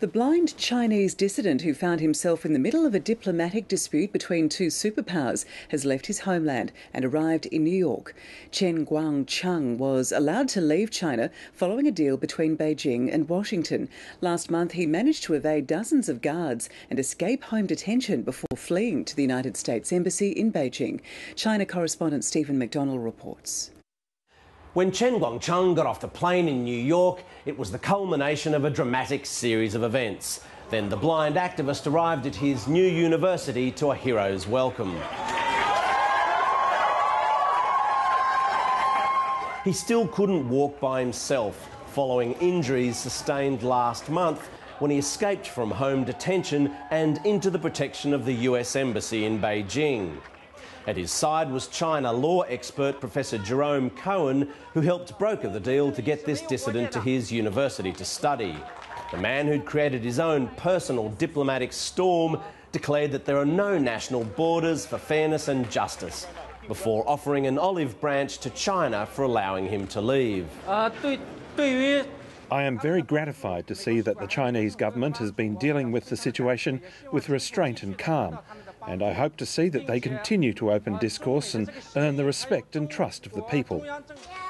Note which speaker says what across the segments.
Speaker 1: The blind Chinese dissident who found himself in the middle of a diplomatic dispute between two superpowers has left his homeland and arrived in New York. Chen Guangcheng was allowed to leave China following a deal between Beijing and Washington. Last month he managed to evade dozens of guards and escape home detention before fleeing to the United States Embassy in Beijing. China correspondent Stephen McDonald reports.
Speaker 2: When Chen Guangcheng got off the plane in New York, it was the culmination of a dramatic series of events. Then the blind activist arrived at his new university to a hero's welcome. He still couldn't walk by himself, following injuries sustained last month when he escaped from home detention and into the protection of the US Embassy in Beijing. At his side was China law expert Professor Jerome Cohen, who helped broker the deal to get this dissident to his university to study. The man who'd created his own personal diplomatic storm declared that there are no national borders for fairness and justice, before offering an olive branch to China for allowing him to leave.
Speaker 3: I am very gratified to see that the Chinese government has been dealing with the situation with restraint and calm, and I hope to see that they continue to open discourse and earn the respect and trust of the people.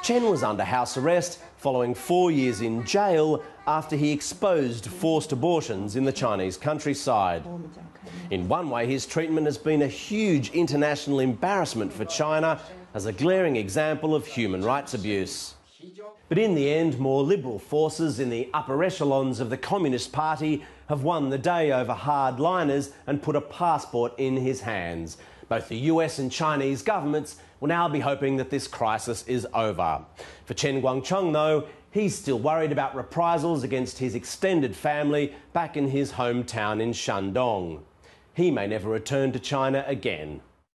Speaker 2: Chen was under house arrest following 4 years in jail after he exposed forced abortions in the Chinese countryside. In one way, his treatment has been a huge international embarrassment for China as a glaring example of human rights abuse. But in the end, more liberal forces in the upper echelons of the Communist Party have won the day over hardliners and put a passport in his hands. Both the US and Chinese governments will now be hoping that this crisis is over. For Chen Guangcheng, though, he's still worried about reprisals against his extended family back in his hometown in Shandong. He may never return to China again.